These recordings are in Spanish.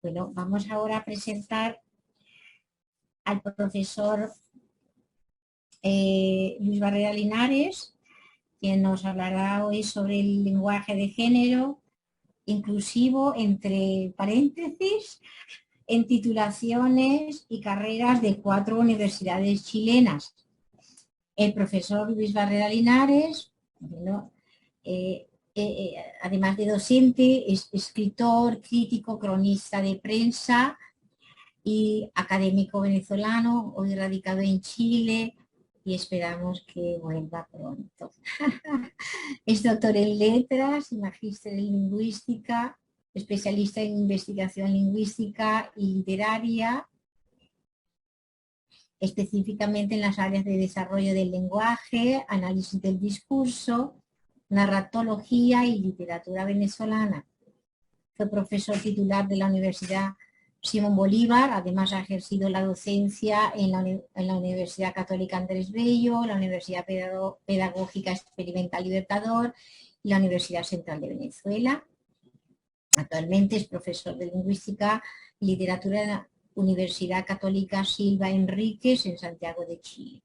Bueno, vamos ahora a presentar al profesor Luis Barrera Linares, quien nos hablará hoy sobre el lenguaje de género inclusivo, entre paréntesis, en titulaciones y carreras de 4 universidades chilenas. El profesor Luis Barrera Linares, bueno, además de docente, es escritor, crítico, cronista de prensa y académico venezolano, hoy radicado en Chile, y esperamos que vuelva pronto. Es doctor en letras y magíster en lingüística, especialista en investigación lingüística y literaria, específicamente en las áreas de desarrollo del lenguaje, análisis del discurso, narratología y literatura venezolana. Fue profesor titular de la Universidad Simón Bolívar, además ha ejercido la docencia en la Universidad Católica Andrés Bello, la Universidad Pedagógica Experimental Libertador y la Universidad Central de Venezuela. Actualmente es profesor de Lingüística y Literatura en la Universidad Católica Silva Enríquez en Santiago de Chile.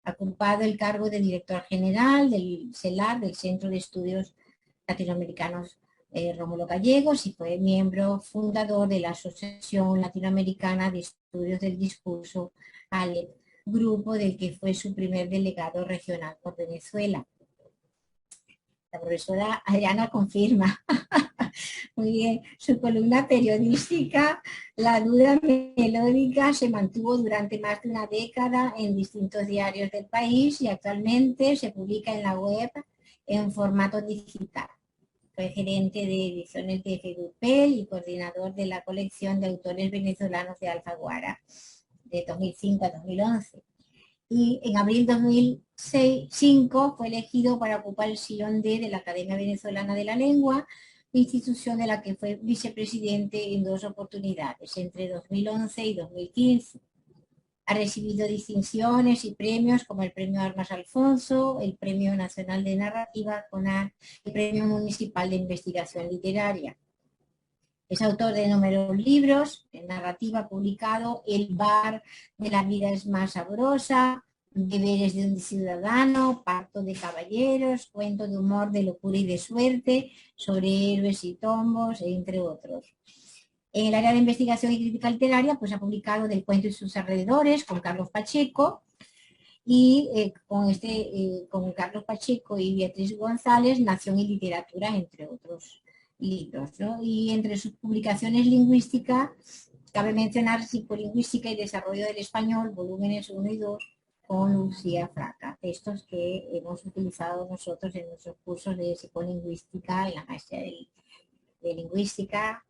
Ha ocupado el cargo de director general del CELAR, del Centro de Estudios Latinoamericanos Rómulo Gallegos, y fue miembro fundador de la Asociación Latinoamericana de Estudios del Discurso, ALEP, grupo del que fue su primer delegado regional por Venezuela. La profesora Adriana confirma. Muy bien, su columna periodística, La Duda Melódica, se mantuvo durante más de una década en distintos diarios del país y actualmente se publica en la web en formato digital. Fue gerente de ediciones de FEDUPEL y coordinador de la colección de autores venezolanos de Alfaguara de 2005 a 2011. Y en abril de 2005 fue elegido para ocupar el sillón D de la Academia Venezolana de la Lengua, institución de la que fue vicepresidente en 2 oportunidades, entre 2011 y 2015. Ha recibido distinciones y premios como el Premio Armas Alfonso, el Premio Nacional de Narrativa CONAR, el Premio Municipal de Investigación Literaria. Es autor de numerosos libros de narrativa publicado: El bar de la vida es más sabrosa, Deberes de un ciudadano, Pacto de caballeros, Cuento de humor, de locura y de suerte, Sobre héroes y tombos, entre otros. En el área de investigación y crítica literaria, pues ha publicado Del cuento y sus alrededores con Carlos Pacheco, y con Carlos Pacheco y Beatriz González, Nación y literatura, entre otros libros, ¿no? Y entre sus publicaciones lingüísticas, cabe mencionar Psicolingüística y desarrollo del español, volúmenes 1 y 2, con Lucía Fraca, textos que hemos utilizado nosotros en nuestros cursos de psicolingüística, en la maestría de lingüística.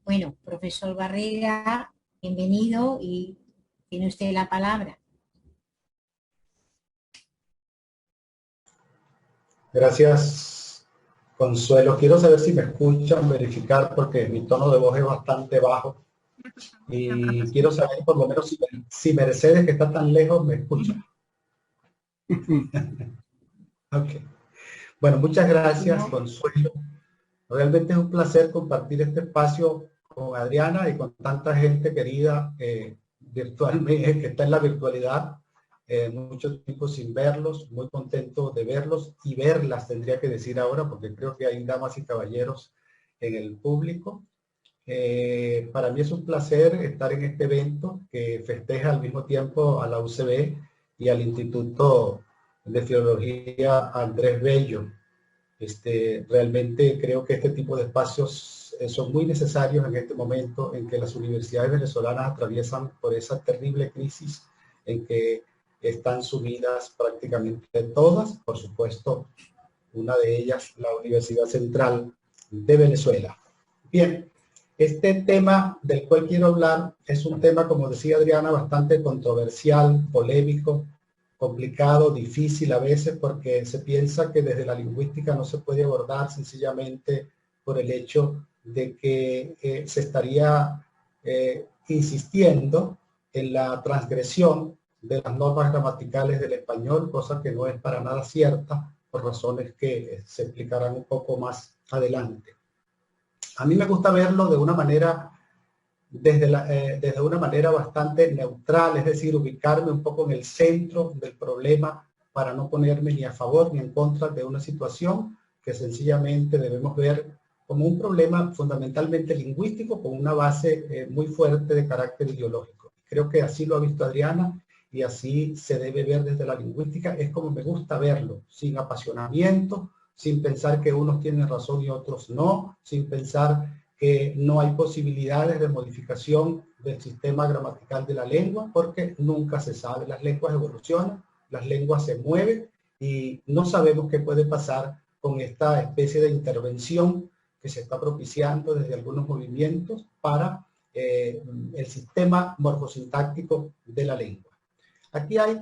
Bueno, profesor Barrera, bienvenido y tiene usted la palabra. Gracias, Consuelo. Quiero saber si me escuchan, verificar, porque mi tono de voz es bastante bajo. Y quiero saber por lo menos si Mercedes, que está tan lejos, me escucha. Okay. Bueno, muchas gracias, Consuelo. Realmente es un placer compartir este espacio con Adriana y con tanta gente querida virtualmente, que está en la virtualidad. Mucho tiempo sin verlos, muy contento de verlos y verlas, tendría que decir ahora, porque creo que hay damas y caballeros en el público. Para mí es un placer estar en este evento que festeja al mismo tiempo a la UCB y al Instituto de Filología Andrés Bello. Realmente creo que este tipo de espacios son muy necesarios en este momento en que las universidades venezolanas atraviesan por esa terrible crisis en que están sumidas prácticamente todas, por supuesto, una de ellas, la Universidad Central de Venezuela. Bien, este tema del cual quiero hablar es un tema, como decía Adriana, bastante controversial, polémico, complicado, difícil a veces, porque se piensa que desde la lingüística no se puede abordar sencillamente por el hecho de que se estaría insistiendo en la transgresión de las normas gramaticales del español, cosa que no es para nada cierta, por razones que se explicarán un poco más adelante. A mí me gusta verlo de una manera, desde una manera bastante neutral, es decir, ubicarme un poco en el centro del problema para no ponerme ni a favor ni en contra de una situación que sencillamente debemos ver como un problema fundamentalmente lingüístico con una base muy fuerte de carácter ideológico. Creo que así lo ha visto Adriana y así se debe ver desde la lingüística. Es como me gusta verlo, sin apasionamiento, sin pensar que unos tienen razón y otros no, sin pensar que no hay posibilidades de modificación del sistema gramatical de la lengua, porque nunca se sabe. Las lenguas evolucionan, las lenguas se mueven y no sabemos qué puede pasar con esta especie de intervención que se está propiciando desde algunos movimientos para el sistema morfosintáctico de la lengua. Aquí hay,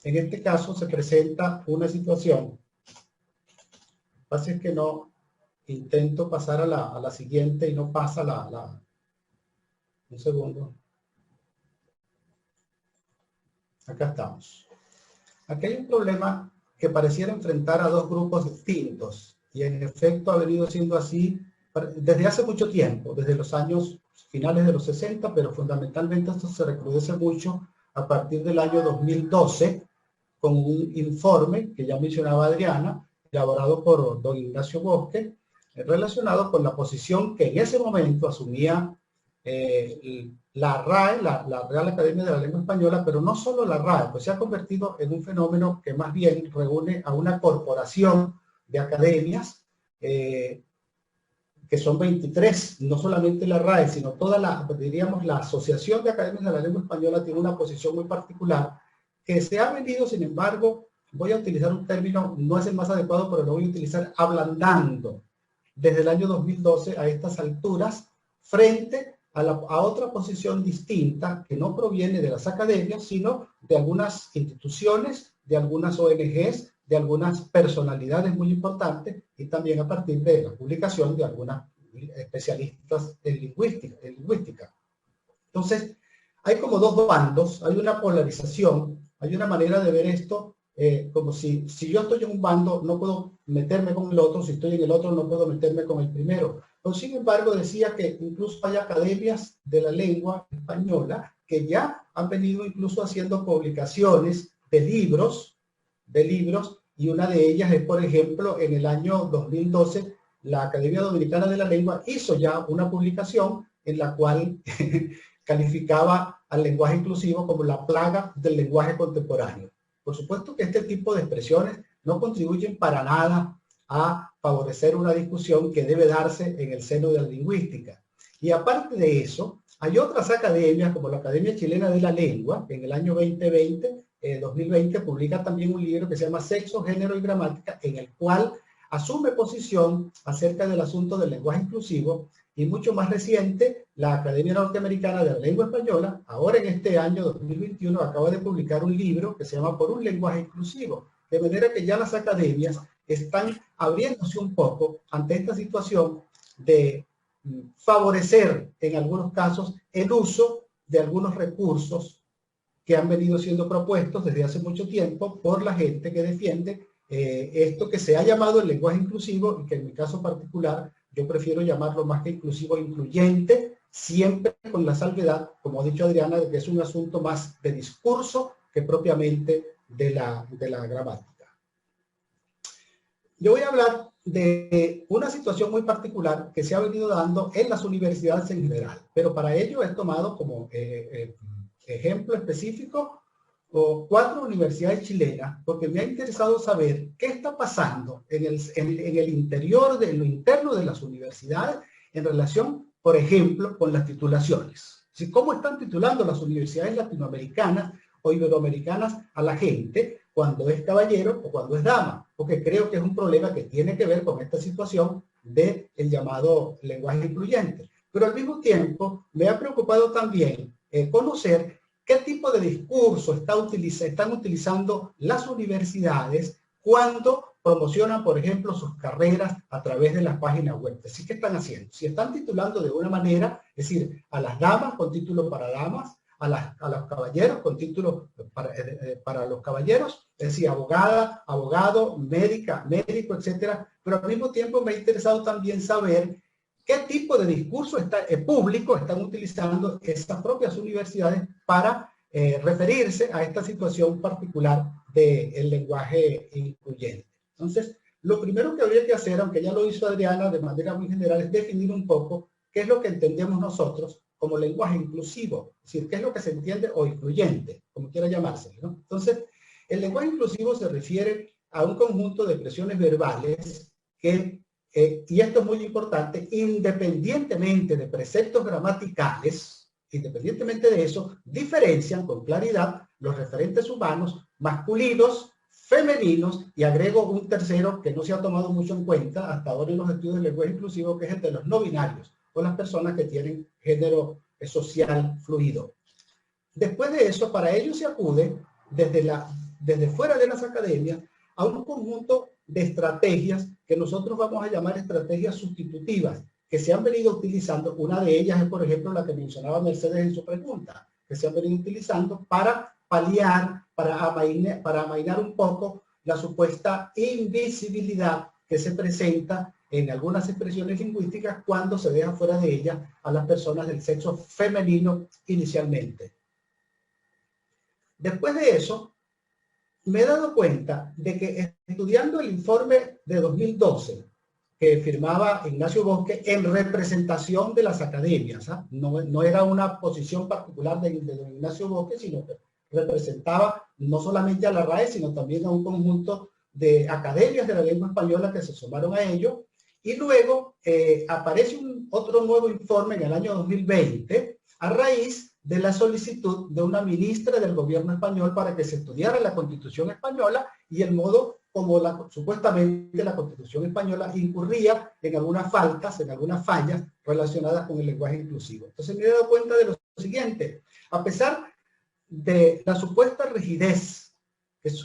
en este caso, se presenta una situación. Lo que pasa es que no intento pasar a la siguiente y no pasa un segundo. Acá estamos. Aquí hay un problema que pareciera enfrentar a dos grupos distintos y en efecto ha venido siendo así desde hace mucho tiempo, desde los años finales de los 60, pero fundamentalmente esto se recrudece mucho a partir del año 2012 con un informe que ya mencionaba Adriana, elaborado por don Ignacio Bosque, relacionado con la posición que en ese momento asumía la RAE, la Real Academia de la Lengua Española, pero no solo la RAE, pues se ha convertido en un fenómeno que más bien reúne a una corporación de academias, que son 23, no solamente la RAE, sino toda diríamos, la Asociación de Academias de la Lengua Española tiene una posición muy particular, que se ha venido, sin embargo, voy a utilizar un término, no es el más adecuado, pero lo voy a utilizar, ablandando, desde el año 2012 a estas alturas, frente a otra posición distinta que no proviene de las academias, sino de algunas instituciones, de algunas ONGs, de algunas personalidades muy importantes y también a partir de la publicación de algunas especialistas en lingüística. Entonces, hay como dos bandos, hay una polarización, hay una manera de ver esto como si yo estoy en un bando no puedo meterme con el otro, si estoy en el otro no puedo meterme con el primero. Pero sin embargo decía que incluso hay academias de la lengua española que ya han venido incluso haciendo publicaciones de libros, y una de ellas es, por ejemplo, en el año 2012, la Academia Dominicana de la Lengua hizo ya una publicación en la cual calificaba al lenguaje inclusivo como la plaga del lenguaje contemporáneo. Por supuesto que este tipo de expresiones no contribuyen para nada a favorecer una discusión que debe darse en el seno de la lingüística. Y aparte de eso, hay otras academias, como la Academia Chilena de la Lengua, que en el año 2020 publica también un libro que se llama Sexo, Género y Gramática, en el cual asume posición acerca del asunto del lenguaje inclusivo, y mucho más reciente, la Academia Norteamericana de la Lengua Española, ahora en este año 2021, acaba de publicar un libro que se llama Por un lenguaje inclusivo, de manera que ya las academias están abriéndose un poco ante esta situación de favorecer en algunos casos el uso de algunos recursos que han venido siendo propuestos desde hace mucho tiempo por la gente que defiende esto que se ha llamado el lenguaje inclusivo y que en mi caso particular yo prefiero llamarlo más que inclusivo, incluyente, siempre con la salvedad, como ha dicho Adriana, de que es un asunto más de discurso que propiamente de la gramática. Yo voy a hablar de una situación muy particular que se ha venido dando en las universidades en general, pero para ello he tomado como ejemplo específico 4 universidades chilenas, porque me ha interesado saber qué está pasando en el interior, en lo interno de las universidades en relación, por ejemplo, con las titulaciones. ¿Sí? ¿Cómo están titulando las universidades latinoamericanas o iberoamericanas a la gente cuando es caballero o cuando es dama? Porque creo que es un problema que tiene que ver con esta situación del llamado lenguaje incluyente. Pero al mismo tiempo me ha preocupado también conocer qué tipo de discurso están utilizando las universidades cuando promocionan, por ejemplo, sus carreras a través de las páginas web. Así que están haciendo. Si están titulando de una manera, es decir, a las damas con título para damas, a los caballeros con título para los caballeros, es decir, abogada, abogado, médica, médico, etcétera. Pero al mismo tiempo me ha interesado también saber qué tipo de discurso público están utilizando estas propias universidades para referirse a esta situación particular del lenguaje incluyente. Entonces, lo primero que habría que hacer, aunque ya lo hizo Adriana de manera muy general, es definir un poco qué es lo que entendemos nosotros como lenguaje inclusivo, es decir, qué es lo que se entiende o incluyente, como quiera llamarse, ¿no? Entonces, el lenguaje inclusivo se refiere a un conjunto de expresiones verbales que, y esto es muy importante, independientemente de preceptos gramaticales, independientemente de eso, diferencian con claridad los referentes humanos masculinos, femeninos, y agrego un tercero que no se ha tomado mucho en cuenta hasta ahora en los estudios del lenguaje inclusivo, que es el de los no binarios, o las personas que tienen género social fluido. Después de eso, para ello se acude desde fuera de las academias a un conjunto de estrategias que nosotros vamos a llamar estrategias sustitutivas, que se han venido utilizando. Una de ellas es, por ejemplo, la que mencionaba Mercedes en su pregunta, que se han venido utilizando para paliar, para amainar un poco la supuesta invisibilidad que se presenta en algunas expresiones lingüísticas cuando se deja fuera de ellas a las personas del sexo femenino inicialmente. Después de eso, me he dado cuenta de que estudiando el informe de 2012 que firmaba Ignacio Bosque en representación de las academias, ¿eh? No era una posición particular de Ignacio Bosque, sino que representaba no solamente a la RAE, sino también a un conjunto de academias de la lengua española que se sumaron a ello. Y luego aparece otro nuevo informe en el año 2020 a raíz de la solicitud de una ministra del gobierno español para que se estudiara la Constitución española y el modo como supuestamente la Constitución española incurría en algunas faltas, en algunas fallas relacionadas con el lenguaje inclusivo. Entonces me he dado cuenta de lo siguiente: a pesar de la supuesta rigidez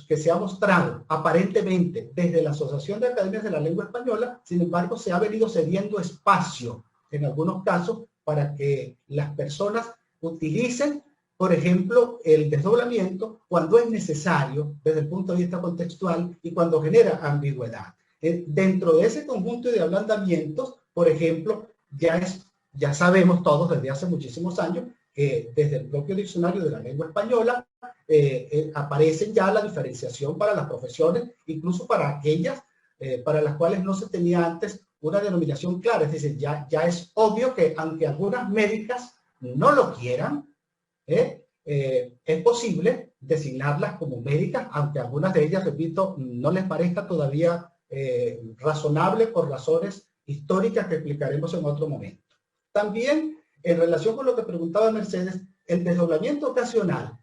que se ha mostrado aparentemente desde la Asociación de Academias de la Lengua Española, sin embargo se ha venido cediendo espacio en algunos casos para que las personas utilicen, por ejemplo, el desdoblamiento cuando es necesario desde el punto de vista contextual y cuando genera ambigüedad. Dentro de ese conjunto de ablandamientos, por ejemplo, ya sabemos todos desde hace muchísimos años que desde el propio diccionario de la lengua española aparecen ya la diferenciación para las profesiones, incluso para aquellas para las cuales no se tenía antes una denominación clara. Es decir, ya es obvio que aunque algunas médicas no lo quieran, es posible designarlas como médicas, aunque algunas de ellas, repito, no les parezca todavía razonable por razones históricas que explicaremos en otro momento. También, en relación con lo que preguntaba Mercedes, el desdoblamiento ocasional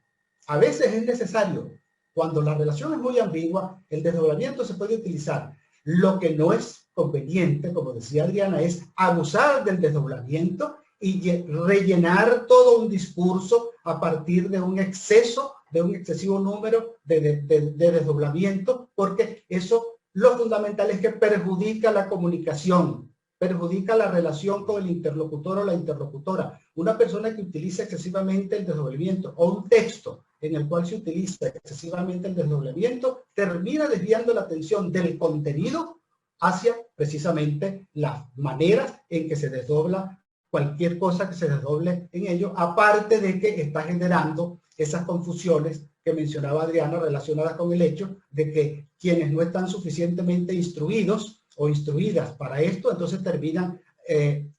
a veces es necesario. Cuando la relación es muy ambigua, el desdoblamiento se puede utilizar. Lo que no es conveniente, como decía Adriana, es abusar del desdoblamiento y rellenar todo un discurso a partir de un excesivo número de desdoblamiento, porque eso, lo fundamental es que perjudica la comunicación, perjudica la relación con el interlocutor o la interlocutora. Una persona que utiliza excesivamente el desdoblamiento o un texto en el cual se utiliza excesivamente el desdoblamiento termina desviando la atención del contenido hacia precisamente las maneras en que se desdobla cualquier cosa que se desdoble en ello, aparte de que está generando esas confusiones que mencionaba Adriana relacionadas con el hecho de que quienes no están suficientemente instruidos o instruidas para esto, entonces terminan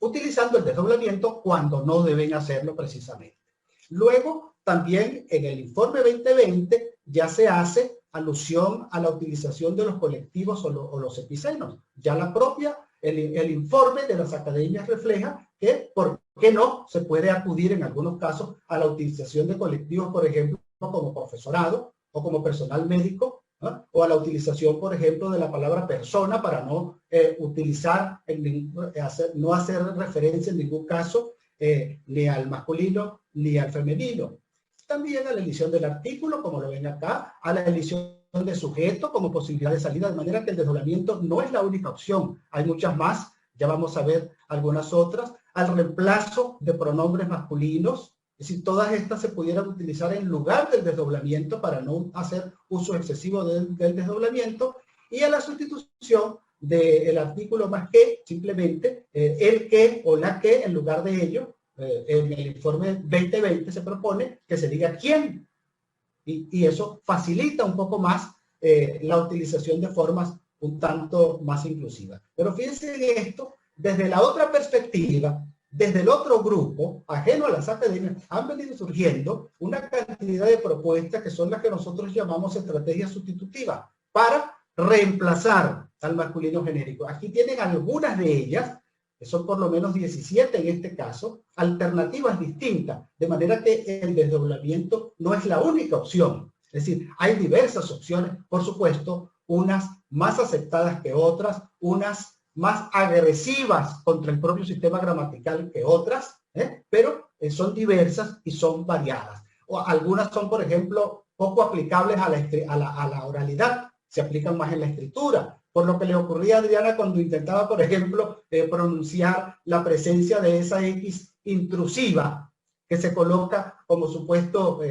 utilizando el desdoblamiento cuando no deben hacerlo precisamente. Luego, también en el informe 2020 ya se hace alusión a la utilización de los colectivos o los epicenos. Ya el informe de las academias refleja que, ¿por qué no? Se puede acudir en algunos casos a la utilización de colectivos, por ejemplo, como profesorado o como personal médico, ¿no? O a la utilización, por ejemplo, de la palabra persona para no no hacer referencia en ningún caso ni al masculino ni al femenino. También a la edición del artículo, como lo ven acá, a la edición de sujeto como posibilidad de salida, de manera que el desdoblamiento no es la única opción. Hay muchas más, ya vamos a ver algunas otras. Al reemplazo de pronombres masculinos, es decir, todas estas se pudieran utilizar en lugar del desdoblamiento para no hacer uso excesivo del desdoblamiento, y a la sustitución del artículo más que, simplemente el que o la que en lugar de ello. En el informe 2020 se propone que se diga quién. Y eso facilita un poco más la utilización de formas un tanto más inclusivas. Pero fíjense en esto, desde la otra perspectiva, desde el otro grupo, ajeno a las academias, han venido surgiendo una cantidad de propuestas que son las que nosotros llamamos estrategias sustitutivas para reemplazar al masculino genérico. Aquí tienen algunas de ellas, que son por lo menos 17 en este caso, alternativas distintas, de manera que el desdoblamiento no es la única opción. Es decir, hay diversas opciones, por supuesto, unas más aceptadas que otras, unas más agresivas contra el propio sistema gramatical que otras, pero son diversas y son variadas. O algunas son, por ejemplo, poco aplicables a la oralidad, se aplican más en la escritura, por lo que le ocurría a Adriana cuando intentaba, por ejemplo, pronunciar la presencia de esa X intrusiva que se coloca como supuesta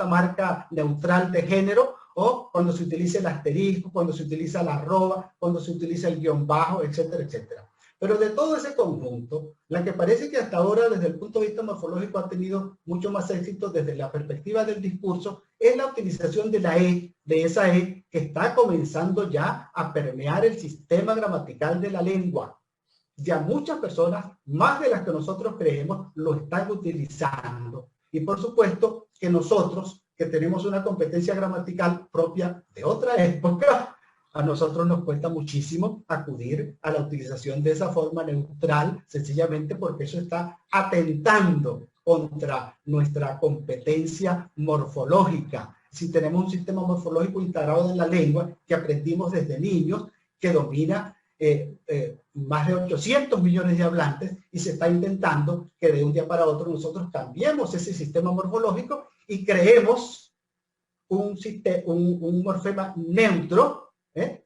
marca neutral de género, o cuando se utiliza el asterisco, cuando se utiliza la arroba, cuando se utiliza el guión bajo, etcétera, etcétera. Pero de todo ese conjunto, la que parece que hasta ahora desde el punto de vista morfológico ha tenido mucho más éxito desde la perspectiva del discurso, es la utilización de la E, de esa E que está comenzando ya a permear el sistema gramatical de la lengua. Ya muchas personas, más de las que nosotros creemos, lo están utilizando. Y por supuesto que nosotros, que tenemos una competencia gramatical propia de otra época, a nosotros nos cuesta muchísimo acudir a la utilización de esa forma neutral, sencillamente porque eso está atentando contra nuestra competencia morfológica. Si tenemos un sistema morfológico integrado en la lengua que aprendimos desde niños, que domina más de 800 millones de hablantes, y se está intentando que de un día para otro nosotros cambiemos ese sistema morfológico y creemos un morfema neutro,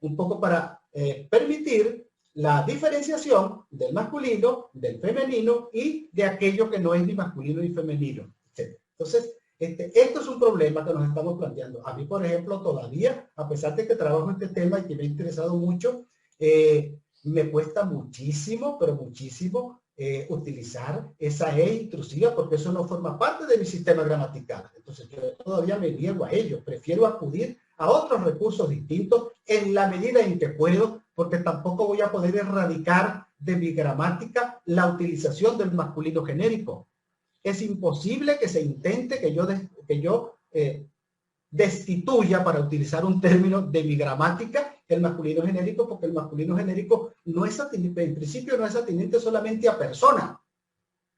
un poco para permitir la diferenciación del masculino, del femenino y de aquello que no es ni masculino ni femenino, etc. Entonces, esto es un problema que nos estamos planteando. A mí, por ejemplo, todavía, a pesar de que trabajo este tema y que me ha interesado mucho, me cuesta muchísimo, pero muchísimo, utilizar esa E intrusiva, porque eso no forma parte de mi sistema gramatical. Entonces yo todavía me niego a ello. Prefiero acudir a otros recursos distintos en la medida en que puedo, porque tampoco voy a poder erradicar de mi gramática la utilización del masculino genérico. Es imposible que se intente que yo destituya, para utilizar un término de mi gramática, el masculino genérico, porque el masculino genérico no es atinente, en principio no es atinente solamente a personas,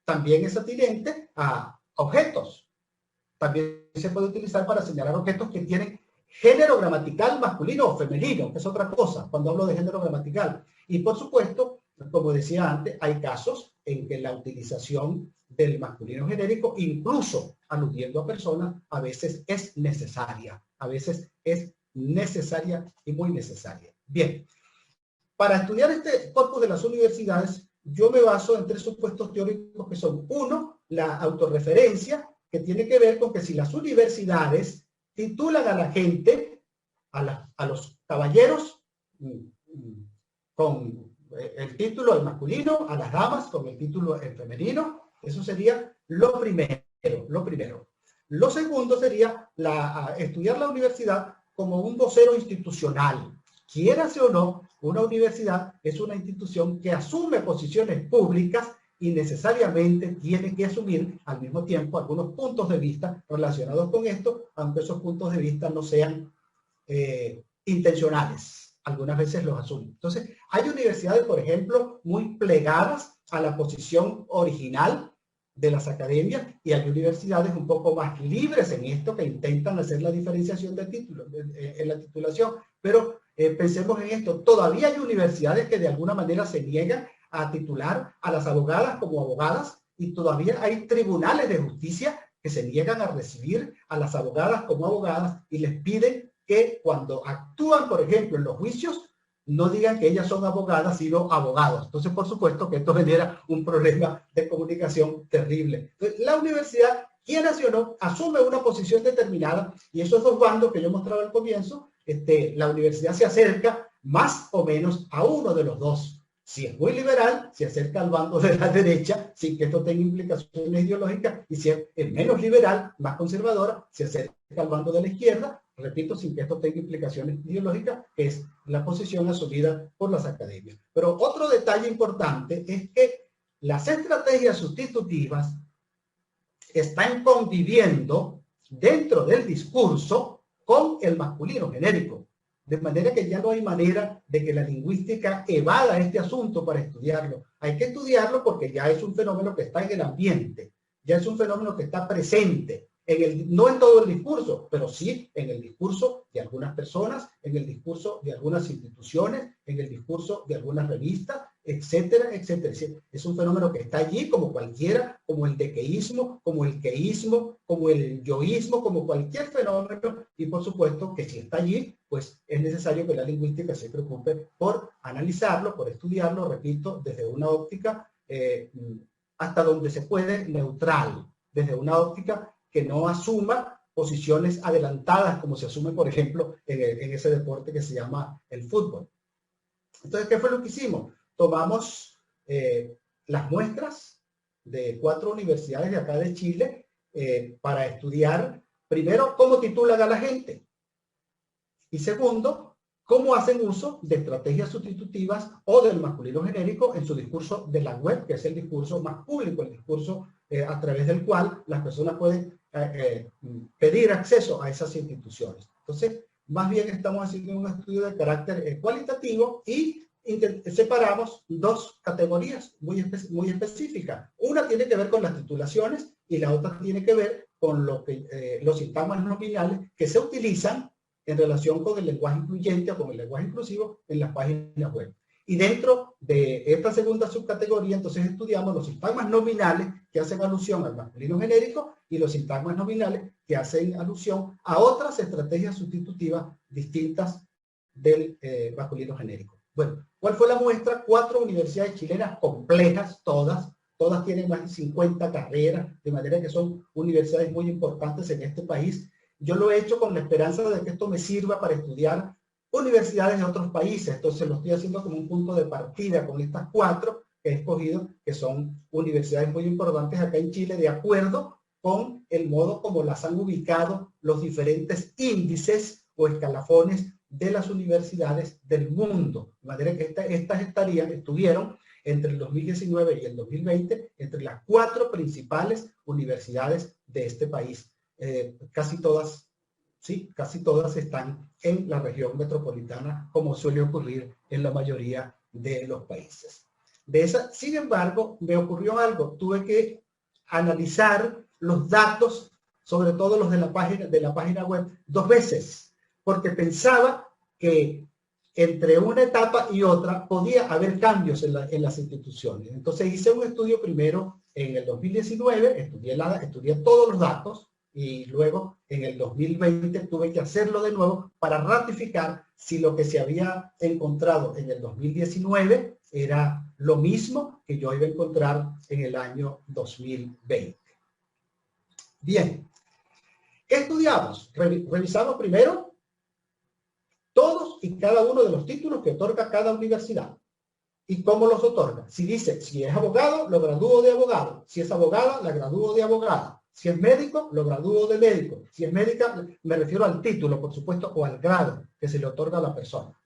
también es atinente a objetos. También se puede utilizar para señalar objetos que tienen género gramatical masculino o femenino, que es otra cosa cuando hablo de género gramatical. Y por supuesto, como decía antes, hay casos en que la utilización del masculino genérico, incluso aludiendo a personas, a veces es necesaria. A veces es necesaria y muy necesaria. Bien, para estudiar este corpus de las universidades, yo me baso en tres supuestos teóricos que son: uno, la autorreferencia, que tiene que ver con que si las universidades titulan a la gente, a los caballeros, con el título en masculino, a las damas con el título en femenino. Eso sería lo primero. Lo segundo sería estudiar la universidad como un vocero institucional. Quiérase o no, una universidad es una institución que asume posiciones públicas y necesariamente tiene que asumir al mismo tiempo algunos puntos de vista relacionados con esto, aunque esos puntos de vista no sean intencionales. Algunas veces los asumen. Entonces, hay universidades, por ejemplo, muy plegadas a la posición original de las academias, y hay universidades un poco más libres en esto, que intentan hacer la diferenciación de títulos en la titulación. Pero pensemos en esto: todavía hay universidades que de alguna manera se niegan a titular a las abogadas como abogadas, y todavía hay tribunales de justicia que se niegan a recibir a las abogadas como abogadas y les piden que cuando actúan, por ejemplo, en los juicios, no digan que ellas son abogadas, sino abogados. Entonces, por supuesto que esto genera un problema de comunicación terrible. Entonces, la universidad, quiera o no, asume una posición determinada, y esos dos bandos que yo mostraba al comienzo, la universidad se acerca más o menos a uno de los dos. Si es muy liberal, se acerca al bando de la derecha sin que esto tenga implicaciones ideológicas, y si es menos liberal, más conservadora, se acerca al bando de la izquierda, repito, sin que esto tenga implicaciones ideológicas, que es la posición asumida por las academias. Pero otro detalle importante es que las estrategias sustitutivas están conviviendo dentro del discurso con el masculino genérico. De manera que ya no hay manera de que la lingüística evada este asunto para estudiarlo. Hay que estudiarlo porque ya es un fenómeno que está en el ambiente, ya es un fenómeno que está presente, no en todo el discurso, pero sí en el discurso de algunas personas, en el discurso de algunas instituciones, en el discurso de algunas revistas, etcétera, etcétera. Es un fenómeno que está allí como cualquiera, como el dequeísmo, como el queísmo, como el yoísmo, como cualquier fenómeno, y por supuesto que si está allí, pues es necesario que la lingüística se preocupe por analizarlo, por estudiarlo, repito, desde una óptica hasta donde se puede neutral, desde una óptica que no asuma posiciones adelantadas como se asume, por ejemplo, en ese deporte que se llama el fútbol. Entonces, ¿qué fue lo que hicimos? Tomamos las muestras de 4 universidades de acá de Chile para estudiar, primero, cómo titulan a la gente, y segundo, cómo hacen uso de estrategias sustitutivas o del masculino genérico en su discurso de la web, que es el discurso más público, el discurso a través del cual las personas pueden pedir acceso a esas instituciones. Entonces, más bien estamos haciendo un estudio de carácter cualitativo y separamos 2 categorías muy específicas. Una tiene que ver con las titulaciones y la otra tiene que ver con los sintagmas nominales que se utilizan en relación con el lenguaje incluyente o con el lenguaje inclusivo en las páginas web. Y dentro de esta segunda subcategoría, entonces estudiamos los sintagmas nominales que hacen alusión al masculino genérico y los sintagmas nominales que hacen alusión a otras estrategias sustitutivas distintas del masculino genérico. Bueno, ¿cuál fue la muestra? 4 universidades chilenas complejas, todas tienen más de 50 carreras, de manera que son universidades muy importantes en este país. Yo lo he hecho con la esperanza de que esto me sirva para estudiar universidades de otros países. Entonces lo estoy haciendo como un punto de partida con estas 4 que he escogido, que son universidades muy importantes acá en Chile, de acuerdo con el modo como las han ubicado los diferentes índices o escalafones de las universidades del mundo. De manera que estas estuvieron entre el 2019 y el 2020 entre las 4 principales universidades de este país. Casi todas están en la región metropolitana, como suele ocurrir en la mayoría de los países. Sin embargo, me ocurrió algo. Tuve que analizar los datos, sobre todo los de la página web, 2 veces, porque pensaba que entre una etapa y otra podía haber cambios en las instituciones. Entonces hice un estudio primero en el 2019, estudié todos los datos, y luego en el 2020 tuve que hacerlo de nuevo para ratificar si lo que se había encontrado en el 2019 era lo mismo que yo iba a encontrar en el año 2020. Bien, ¿qué estudiamos? Revisamos primero todos y cada uno de los títulos que otorga cada universidad. ¿Y cómo los otorga? Si dice, si es abogado, lo gradúo de abogado. Si es abogada, la gradúo de abogada. Si es médico, lo gradúo de médico. Si es médica, me refiero al título, por supuesto, o al grado que se le otorga a la persona.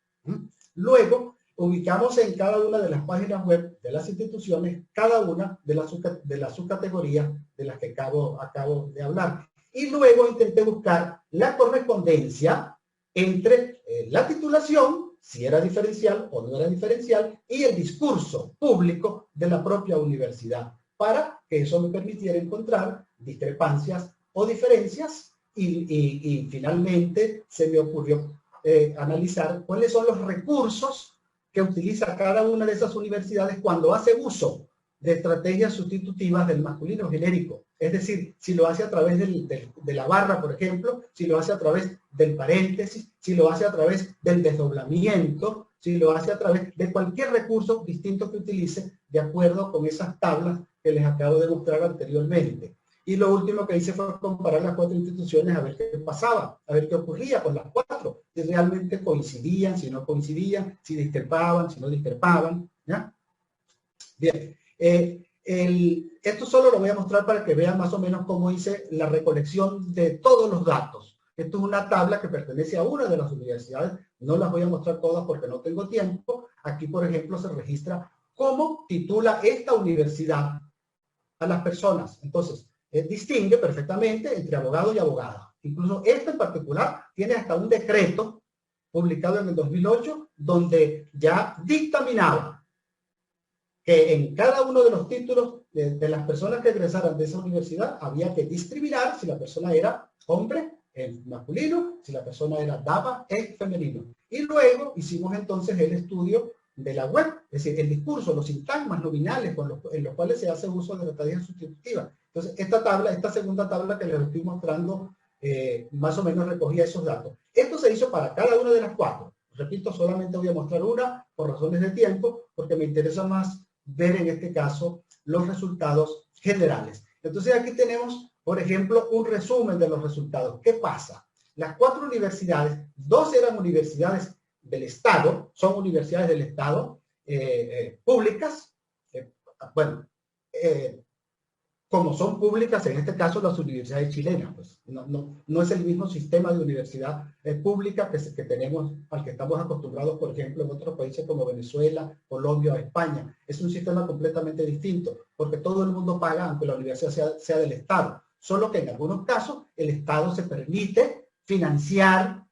Luego, ubicamos en cada una de las páginas web de las instituciones cada una de las subcategorías de las que acabo de hablar. Y luego intenté buscar la correspondencia entre la titulación, si era diferencial o no era diferencial, y el discurso público de la propia universidad, para que eso me permitiera encontrar discrepancias o diferencias, y finalmente se me ocurrió analizar cuáles son los recursos que utiliza cada una de esas universidades cuando hace uso de estrategias sustitutivas del masculino genérico. Es decir, si lo hace a través de la barra, por ejemplo, si lo hace a través del paréntesis, si lo hace a través del desdoblamiento, si lo hace a través de cualquier recurso distinto que utilice de acuerdo con esas tablas que les acabo de mostrar anteriormente. Y lo último que hice fue comparar las 4 instituciones a ver qué pasaba, a ver qué ocurría con las 4, si realmente coincidían, si no coincidían, si discrepaban, si no discrepaban, ¿ya? Bien, esto solo lo voy a mostrar para que vean más o menos cómo hice la recolección de todos los datos. Esto es una tabla que pertenece a una de las universidades, no las voy a mostrar todas porque no tengo tiempo. Aquí, por ejemplo, se registra cómo titula esta universidad a las personas. Entonces, distingue perfectamente entre abogado y abogada. Incluso esta en particular tiene hasta un decreto publicado en el 2008 donde ya dictaminaba que en cada uno de los títulos de las personas que egresaran de esa universidad había que discriminar si la persona era hombre en masculino, si la persona era dama en femenino. Y luego hicimos entonces el estudio de la web, es decir, el discurso, los sintagmas nominales en los cuales se hace uso de la tarea sustitutiva. Entonces, esta segunda tabla que les estoy mostrando, más o menos recogía esos datos. Esto se hizo para cada una de las 4. Repito, solamente voy a mostrar una por razones de tiempo, porque me interesa más ver en este caso los resultados generales. Entonces, aquí tenemos, por ejemplo, un resumen de los resultados. ¿Qué pasa? Las 4 universidades, 2 eran universidades del Estado, son universidades del Estado públicas, como son públicas, en este caso las universidades chilenas, pues no es el mismo sistema de universidad pública que tenemos, al que estamos acostumbrados, por ejemplo, en otros países como Venezuela, Colombia o España. Es un sistema completamente distinto, porque todo el mundo paga aunque la universidad sea del Estado, solo que en algunos casos el Estado se permite financiar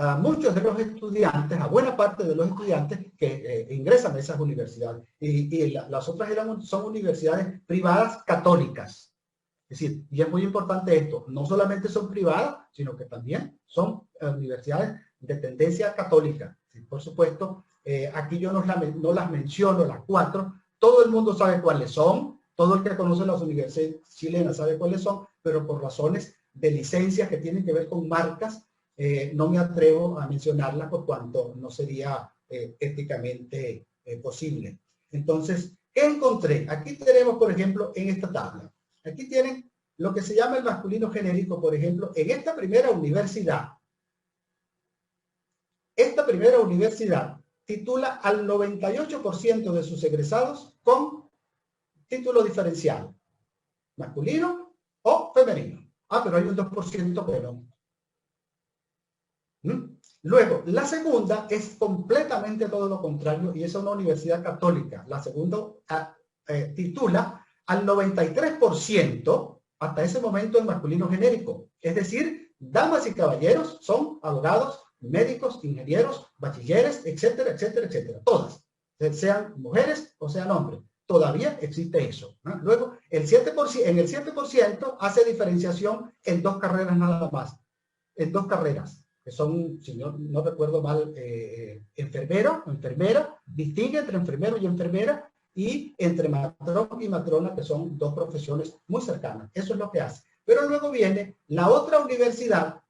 a muchos de los estudiantes, a buena parte de los estudiantes que ingresan a esas universidades. Y las otras son universidades privadas católicas. Es decir, y es muy importante esto, no solamente son privadas, sino que también son universidades de tendencia católica. Sí, por supuesto, aquí yo no las menciono, las 4, todo el mundo sabe cuáles son, todo el que conoce las universidades chilenas sabe cuáles son, pero por razones de licencias que tienen que ver con marcas, no me atrevo a mencionarla por cuanto no sería éticamente posible. Entonces, ¿qué encontré? Aquí tenemos, por ejemplo, en esta tabla. Aquí tienen lo que se llama el masculino genérico, por ejemplo, en esta primera universidad. Esta primera universidad titula al 98% de sus egresados con título diferencial, masculino o femenino. Ah, pero hay un 2% que no. Luego, la segunda es completamente todo lo contrario y es una universidad católica. La segunda titula al 93% hasta ese momento en masculino genérico. Es decir, damas y caballeros son abogados, médicos, ingenieros, bachilleres, etcétera, etcétera, etcétera. Todas, sean mujeres o sean hombres. Todavía existe eso, ¿no? Luego, en el 7% hace diferenciación en 2 carreras nada más. En 2 carreras. Que son, si no recuerdo mal, enfermero o enfermera, distingue entre enfermero y enfermera, y entre matrón y matrona, que son 2 profesiones muy cercanas. Eso es lo que hace. Pero luego viene la otra universidad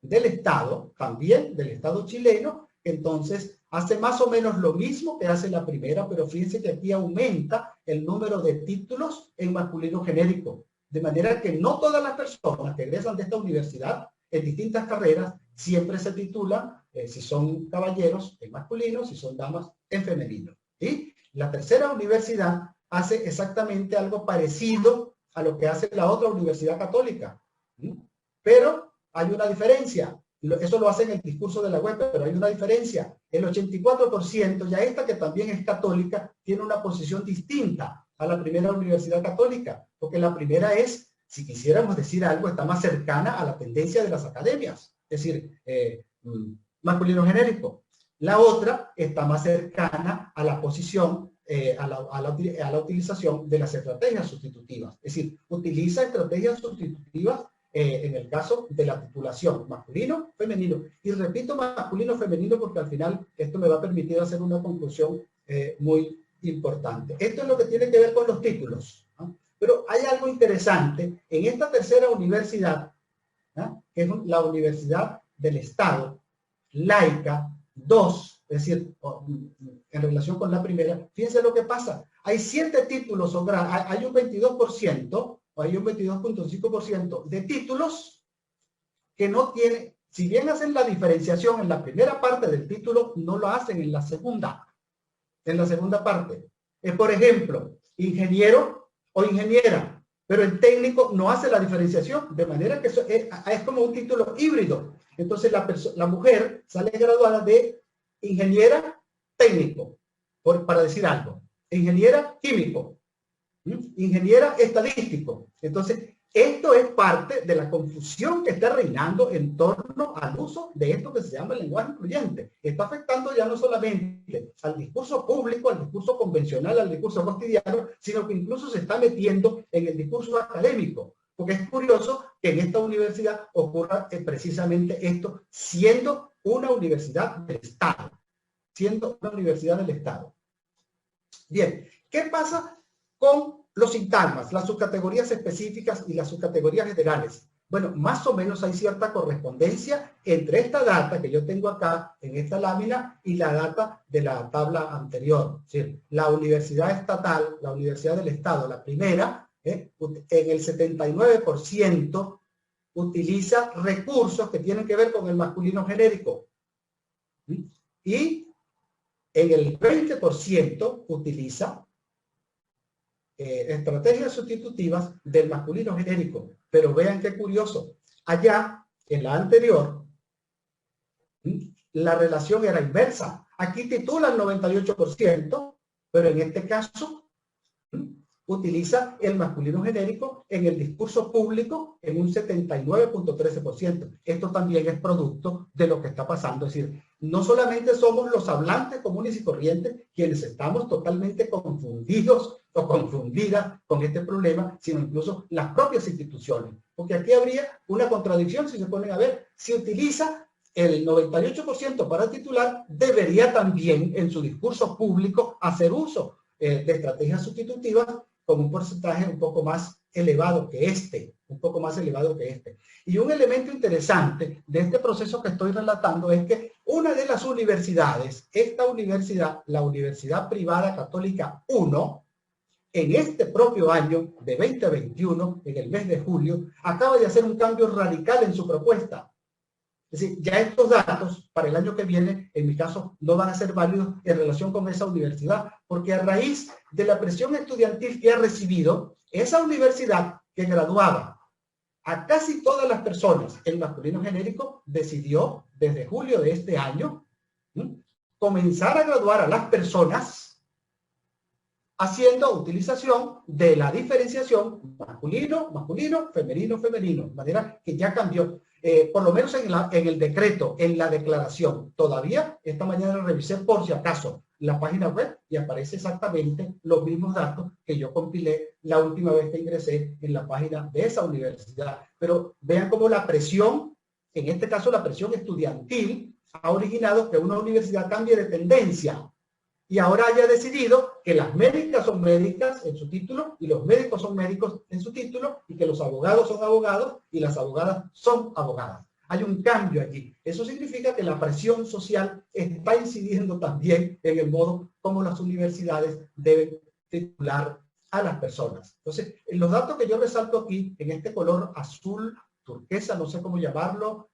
del Estado, también del Estado chileno, que entonces hace más o menos lo mismo que hace la primera, pero fíjense que aquí aumenta el número de títulos en masculino genérico. De manera que no todas las personas que egresan de esta universidad en distintas carreras siempre se titulan, si son caballeros, en masculino, si son damas, en femenino. ¿Sí? La tercera universidad hace exactamente algo parecido a lo que hace la otra universidad católica. ¿Sí? Pero hay una diferencia. Eso lo hace en el discurso de la web, pero hay una diferencia. El 84%, ya esta que también es católica, tiene una posición distinta a la primera universidad católica, porque la primera es, si quisiéramos decir algo, está más cercana a la tendencia de las academias. Es decir, masculino genérico. La otra está más cercana a la posición, a la utilización de las estrategias sustitutivas. Es decir, utiliza estrategias sustitutivas en el caso de la titulación masculino, femenino. Y repito masculino, femenino, porque al final esto me va a permitir hacer una conclusión muy importante. Esto es lo que tiene que ver con los títulos, ¿no? Pero hay algo interesante en esta tercera universidad, ¿no? Que es la Universidad del Estado, laica, 2, es decir, en relación con la primera. Fíjense lo que pasa. Hay 7 títulos, hay un 22% o hay un 22.5% de títulos que no tiene, si bien hacen la diferenciación en la primera parte del título, no lo hacen en la segunda parte. Por ejemplo, ingeniero o ingeniera, pero el técnico no hace la diferenciación, de manera que eso es como un título híbrido. Entonces la mujer sale graduada de ingeniera técnico, para decir algo, ingeniera químico, ingeniera estadístico. Entonces, esto es parte de la confusión que está reinando en torno al uso de esto que se llama el lenguaje incluyente. Está afectando ya no solamente al discurso público, al discurso convencional, al discurso cotidiano, sino que incluso se está metiendo en el discurso académico. Porque es curioso que en esta universidad ocurra precisamente esto, siendo una universidad del Estado. Siendo una universidad del Estado. Bien, ¿qué pasa con los sintagmas, las subcategorías específicas y las subcategorías generales? Bueno, más o menos hay cierta correspondencia entre esta data que yo tengo acá en esta lámina y la data de la tabla anterior. ¿Sí? La universidad estatal, la universidad del Estado, la primera, en el 79% utiliza recursos que tienen que ver con el masculino genérico. Y en el 20% utiliza estrategias sustitutivas del masculino genérico. Pero vean qué curioso. Allá, en la anterior, la relación era inversa. Aquí titula el 98%, pero en este caso utiliza el masculino genérico en el discurso público en un 79.13%. Esto también es producto de lo que está pasando. Es decir, no solamente somos los hablantes comunes y corrientes quienes estamos totalmente confundidos o confundidas con este problema, sino incluso las propias instituciones. Porque aquí habría una contradicción si se ponen a ver. Si utiliza el 98% para titular, debería también en su discurso público hacer uso de estrategias sustitutivas con un porcentaje un poco más elevado que este, Y un elemento interesante de este proceso que estoy relatando es que una de las universidades, esta universidad, la Universidad Privada Católica 1, en este propio año de 2021, en el mes de julio, acaba de hacer un cambio radical en su propuesta. Es decir, ya estos datos para el año que viene, en mi caso, no van a ser válidos en relación con esa universidad, porque a raíz de la presión estudiantil que ha recibido, esa universidad que graduaba a casi todas las personas en masculino genérico, decidió desde julio de este año comenzar a graduar a las personas haciendo utilización de la diferenciación masculino, masculino, femenino, femenino, de manera que ya cambió. Por lo menos en el decreto, en la declaración. Todavía esta mañana revisé por si acaso la página web y aparece exactamente los mismos datos que yo compilé la última vez que ingresé en la página de esa universidad. Pero vean cómo la presión, en este caso la presión estudiantil, ha originado que una universidad cambie de tendencia y ahora haya decidido que las médicas son médicas en su título y los médicos son médicos en su título y que los abogados son abogados y las abogadas son abogadas. Hay un cambio allí. Eso significa que la presión social está incidiendo también en el modo como las universidades deben titular a las personas. Entonces, en los datos que yo resalto aquí, en este color azul, turquesa, no sé cómo llamarlo,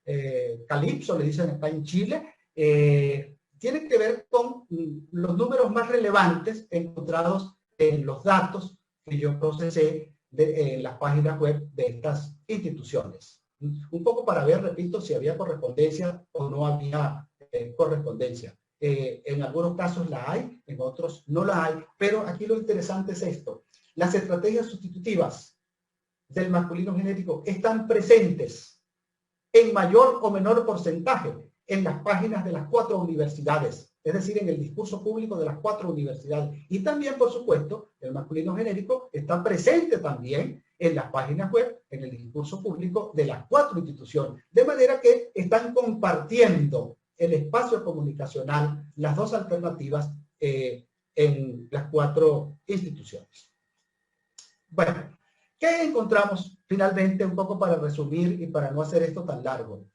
calipso, le dicen acá en Chile, tiene que ver con los números más relevantes encontrados en los datos que yo procesé en las páginas web de estas instituciones. Un poco para ver, repito, si había correspondencia o no había correspondencia. En algunos casos la hay, en otros no la hay, pero aquí lo interesante es esto. Las estrategias sustitutivas del masculino genérico están presentes en mayor o menor porcentaje en las páginas de las 4 universidades, es decir, en el discurso público de las 4 universidades. Y también, por supuesto, el masculino genérico está presente también en las páginas web, en el discurso público de las 4 instituciones. De manera que están compartiendo el espacio comunicacional, las dos alternativas en las 4 instituciones. Bueno, ¿qué encontramos finalmente, un poco para resumir y para no hacer esto tan largo?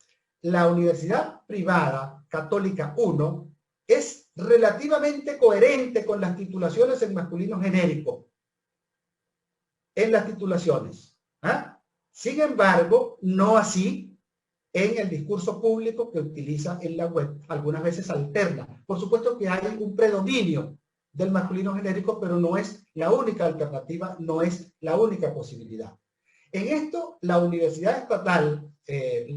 La Universidad Privada Católica 1 es relativamente coherente con las titulaciones en masculino genérico. En las titulaciones. ¿Ah? Sin embargo, no así en el discurso público que utiliza en la web. Algunas veces alterna. Por supuesto que hay un predominio del masculino genérico, pero no es la única alternativa, no es la única posibilidad. En esto, la Universidad Estatal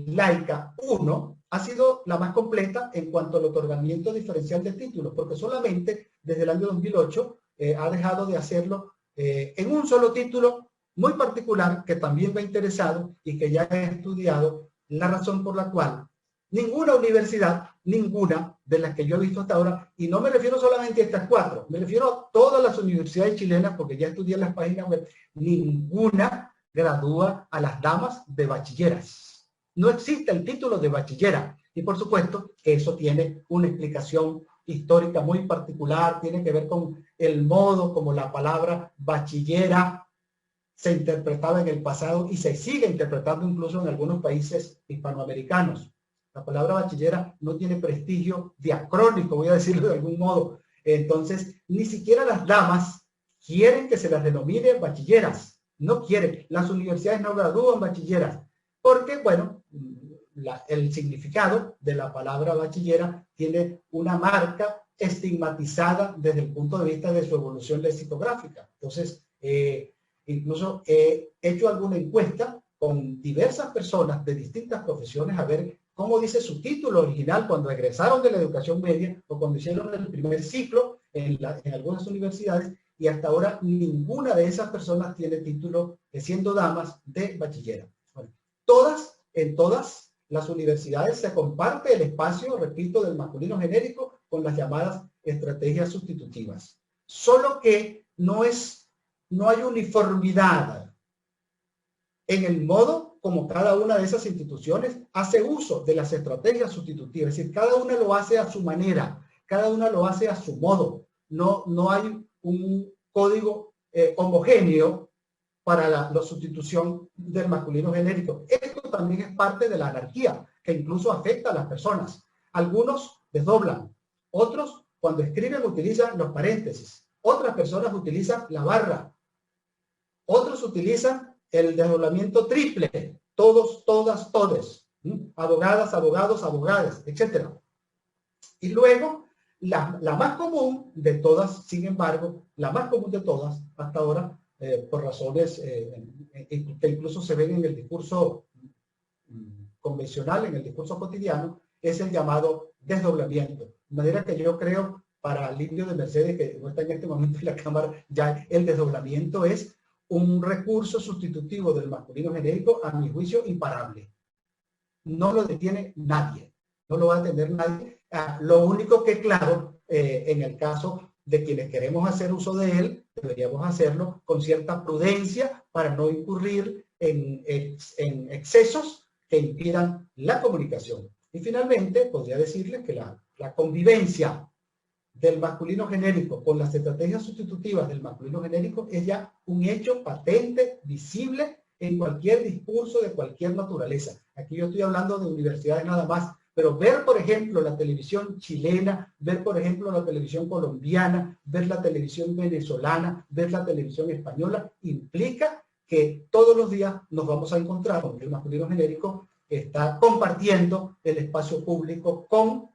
Laica 1 ha sido la más completa en cuanto al otorgamiento diferencial de títulos, porque solamente desde el año 2008 ha dejado de hacerlo en un solo título muy particular que también me ha interesado y que ya he estudiado, la razón por la cual ninguna universidad, ninguna de las que yo he visto hasta ahora, y no me refiero solamente a estas 4, me refiero a todas las universidades chilenas, porque ya estudié en las páginas web, ninguna gradúa a las damas de bachilleras. No existe el título de bachillera. Y por supuesto que eso tiene una explicación histórica muy particular, tiene que ver con el modo como la palabra bachillera se interpretaba en el pasado y se sigue interpretando incluso en algunos países hispanoamericanos. La palabra bachillera no tiene prestigio diacrónico, voy a decirlo de algún modo. Entonces, ni siquiera las damas quieren que se las denomine bachilleras. No quieren. Las universidades no gradúan bachilleras. Porque, bueno, el significado de la palabra bachillera tiene una marca estigmatizada desde el punto de vista de su evolución lexicográfica. Entonces, incluso he hecho alguna encuesta con diversas personas de distintas profesiones a ver cómo dice su título original cuando egresaron de la educación media o cuando hicieron el primer ciclo en algunas universidades, y hasta ahora ninguna de esas personas tiene título, siendo damas, de bachillera. Bueno, en todas las universidades se comparte el espacio, repito, del masculino genérico con las llamadas estrategias sustitutivas. Solo que no hay uniformidad en el modo como cada una de esas instituciones hace uso de las estrategias sustitutivas. Es decir, cada una lo hace a su manera, cada una lo hace a su modo. No hay un código homogéneo para la sustitución del masculino genérico. Esto también es parte de la anarquía, que incluso afecta a las personas. Algunos desdoblan, otros cuando escriben utilizan los paréntesis, otras personas utilizan la barra, otros utilizan el desdoblamiento triple, todos, todas, todes, abogadas, abogados, abogadas, etc. Y luego, la más común de todas, sin embargo, la más común de todas, hasta ahora, por razones que incluso se ven en el discurso convencional, en el discurso cotidiano, es el llamado desdoblamiento. De manera que yo creo, para Livio de Mercedes, que no está en este momento en la Cámara, ya el desdoblamiento es un recurso sustitutivo del masculino genérico, a mi juicio, imparable. No lo detiene nadie, no lo va a detener nadie. Lo único que, claro, en el caso de quienes queremos hacer uso de él, deberíamos hacerlo con cierta prudencia para no incurrir en excesos que impidan la comunicación. Y finalmente, podría decirles que la convivencia del masculino genérico con las estrategias sustitutivas del masculino genérico es ya un hecho patente, visible en cualquier discurso de cualquier naturaleza. Aquí yo estoy hablando de universidades nada más, pero ver, por ejemplo, la televisión chilena, ver, por ejemplo, la televisión colombiana, ver la televisión venezolana, ver la televisión española, implica que todos los días nos vamos a encontrar con el masculino genérico que está compartiendo el espacio público con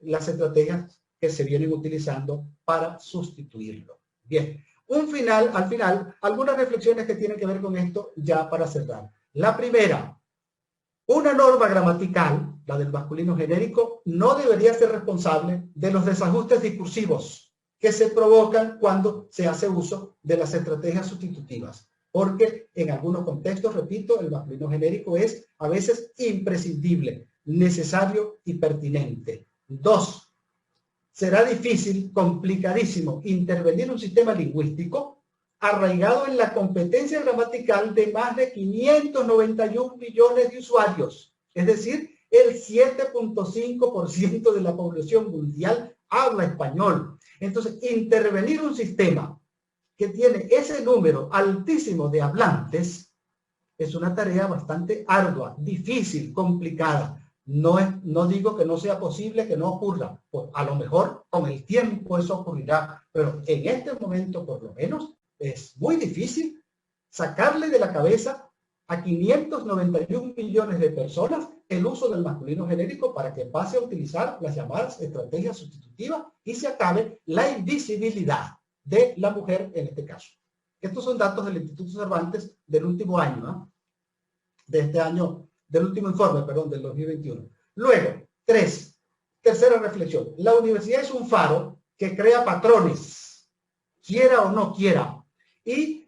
las estrategias que se vienen utilizando para sustituirlo. Bien, al final, algunas reflexiones que tienen que ver con esto ya para cerrar. La primera, una norma gramatical, la del masculino genérico, no debería ser responsable de los desajustes discursivos que se provocan cuando se hace uso de las estrategias sustitutivas. Porque en algunos contextos, repito, el masculino genérico es a veces imprescindible, necesario y pertinente. 2. Será difícil, complicadísimo, intervenir un sistema lingüístico arraigado en la competencia gramatical de más de 591 millones de usuarios. Es decir, el 7.5% de la población mundial habla español. Entonces, intervenir un sistema que tiene ese número altísimo de hablantes es una tarea bastante ardua, difícil, complicada. No digo que no sea posible que no ocurra. Pues a lo mejor con el tiempo eso ocurrirá, pero en este momento por lo menos es muy difícil sacarle de la cabeza a 591 millones de personas el uso del masculino genérico para que pase a utilizar las llamadas estrategias sustitutivas y se acabe la invisibilidad de la mujer en este caso. Estos son datos del Instituto Cervantes del último año, ¿no? De este año, del último informe, perdón, del 2021. Luego, tercera reflexión. La universidad es un faro que crea patrones, quiera o no quiera, y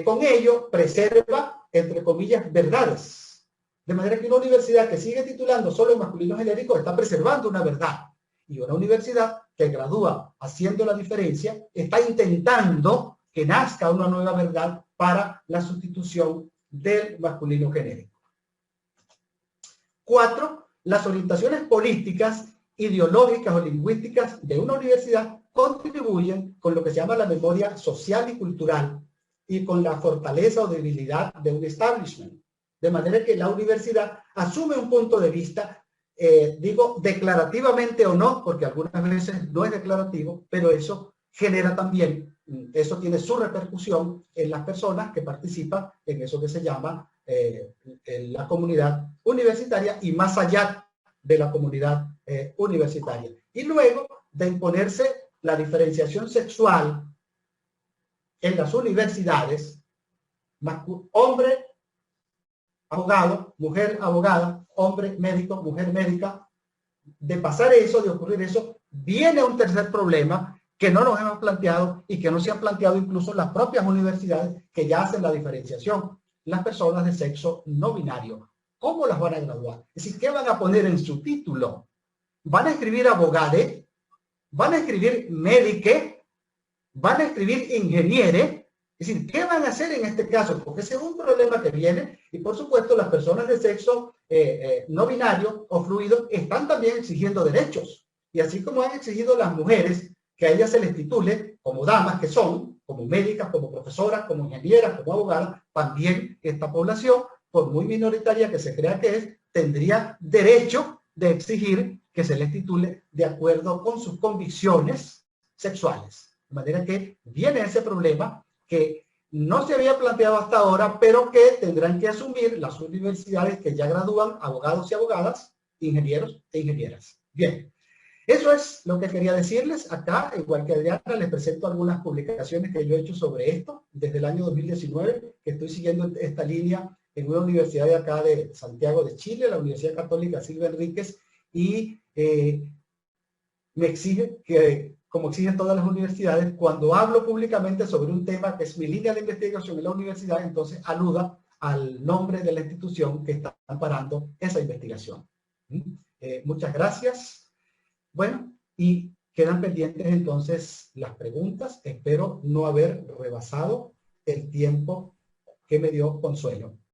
con ello preserva, entre comillas, verdades. De manera que una universidad que sigue titulando solo en masculino genérico está preservando una verdad. Y una universidad que gradúa haciendo la diferencia está intentando que nazca una nueva verdad para la sustitución del masculino genérico. 4. Las orientaciones políticas, ideológicas o lingüísticas de una universidad contribuyen con lo que se llama la memoria social y cultural y con la fortaleza o debilidad de un establishment. De manera que la universidad asume un punto de vista, digo declarativamente o no, porque algunas veces no es declarativo, pero eso genera también, eso tiene su repercusión en las personas que participan en eso que se llama en la comunidad universitaria y más allá de la comunidad universitaria. Y luego de imponerse la diferenciación sexual en las universidades, hombre abogado, mujer abogada, hombre médico, mujer médica, de pasar eso, de ocurrir eso, viene un tercer problema que no nos hemos planteado y que no se han planteado incluso las propias universidades que ya hacen la diferenciación. Las personas de sexo no binario. ¿Cómo las van a graduar? Es decir, ¿qué van a poner en su título? ¿Van a escribir abogade? ¿Van a escribir médique? ¿Van a escribir ingeniere? Es decir, ¿qué van a hacer en este caso? Porque ese es un problema que viene y por supuesto las personas de sexo no binario o fluido están también exigiendo derechos. Y así como han exigido las mujeres que a ellas se les titule como damas que son, como médicas, como profesoras, como ingenieras, como abogadas, también esta población, por muy minoritaria que se crea que es, tendría derecho de exigir que se les titule de acuerdo con sus convicciones sexuales. De manera que viene ese problema que no se había planteado hasta ahora, pero que tendrán que asumir las universidades que ya gradúan abogados y abogadas, ingenieros e ingenieras. Bien, eso es lo que quería decirles acá. Igual que Adriana, les presento algunas publicaciones que yo he hecho sobre esto desde el año 2019, que estoy siguiendo esta línea en una universidad de acá de Santiago de Chile, la Universidad Católica Silva Enríquez, y me exige que, como exigen todas las universidades, cuando hablo públicamente sobre un tema que es mi línea de investigación en la universidad, entonces aluda al nombre de la institución que está amparando esa investigación. Muchas gracias. Bueno, y quedan pendientes entonces las preguntas. Espero no haber rebasado el tiempo que me dio Consuelo.